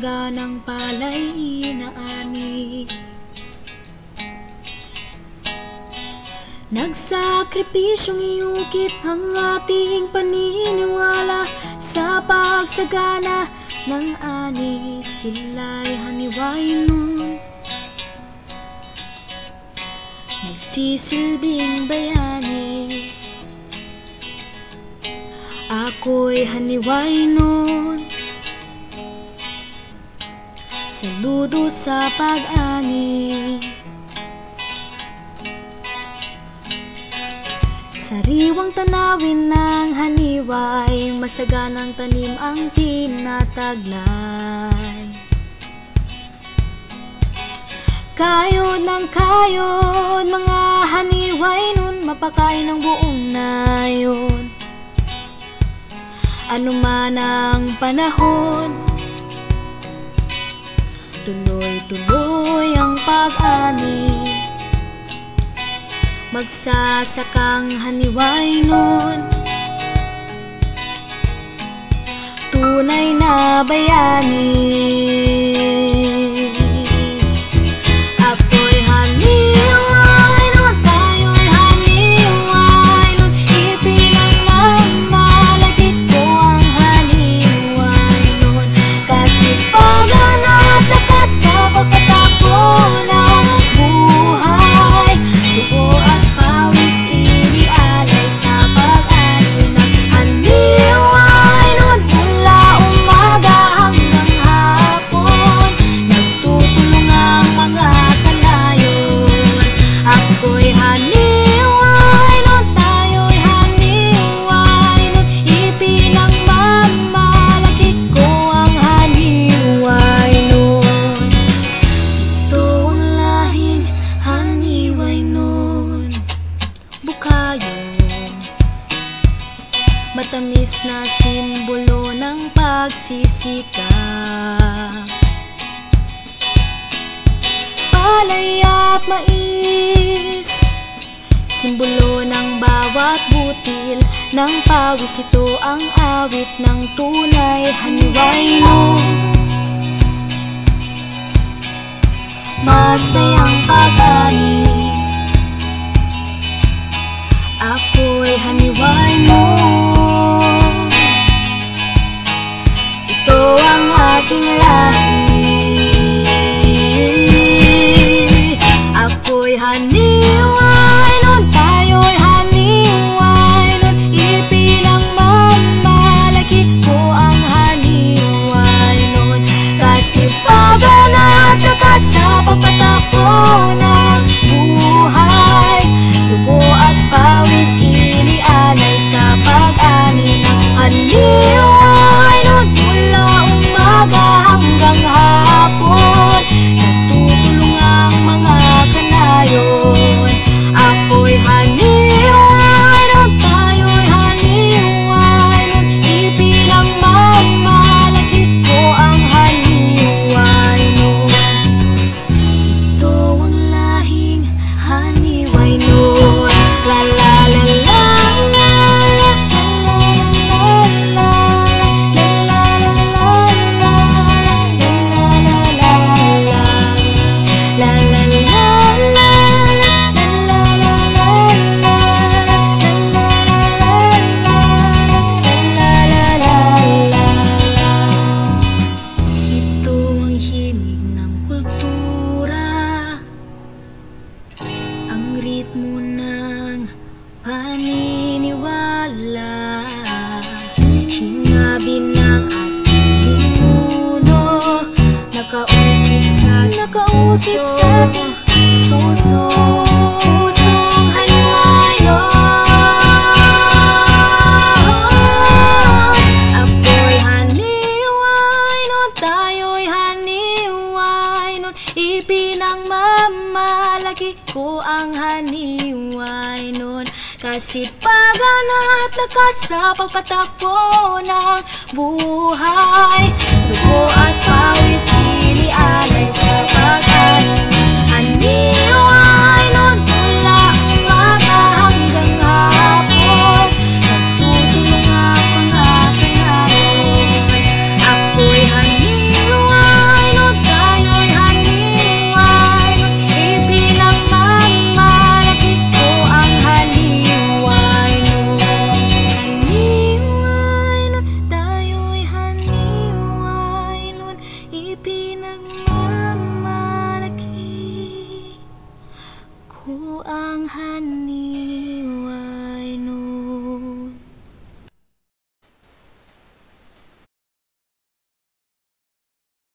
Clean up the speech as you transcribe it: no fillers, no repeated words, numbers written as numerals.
saganang palay inaani. Nagsakripisyong iukit ang ating paniniwala sa pagsagana ng ani. Sila'y haniway nun, nagsisilbing bayani. Ako'y haniway nun, saludo sa pag-ani. Sariwang tanawin ng haniway, masaganang tanim ang tinataglay. Kayod ng kayod, mga haniway nun, mapakain ng buong nayon. Ano man ang panahon, tuloy-tuloy ang pag-ani. Magsasakang haniway nun, tunay na bayani. Ako'y haniway nun, tayo'y haniway nun, ipinagmamalagit ko ang haniway nun. Kasipagan at lakas sa pagpatakbo ng buhay, dugo at pawis inialay sa pag-ani ng haniway nun. Mula umaga hanggang hapon, nagtutulong ang mga kanayon. Ako'y haniway nun, tayo'y haniway nun, ipinagmamalaki ko ang haniway nun. Ito ang lahing haniway nun, Bukayo, matamis na simbolo ng pagsisikap. Palay at mais, simbolo ng bawat butil ng pawis. Ito ang awit ng tunay haniway nun, masayang pag-ani. Ako'y haniway mo, ito ang aking lahi. Ako'y haniway nun, tayo'y haniway nun, ipinagmamalaki ko ang haniway nun. Kasipagan at lakas sa pagpatakbo ng buhay, dugo at pawis inialay sa pag-ani ng haniway nun. Mula umaga hanggang hapon, nagtutulong ang mga kanayon. Ako'y haniway nun, tayo'y haniway nun, ipinagmamalaki ko ang haniway nun. Ito ang lahing haniway nun. La la la la la la la la la la la la la. Ito ang himig ng kultura, ang ritmo ng paniniwala, hinabi ng ating ninuno, nakaukit sa ating puso. Pusong haniway nun, ako'y haniway nun, tayo'y haniway nun, ipinagmamalaki ko ang haniway nun. Kasipagan at lakas sa pagpatakbo ng buhay, dugo at pawis inialay sa pag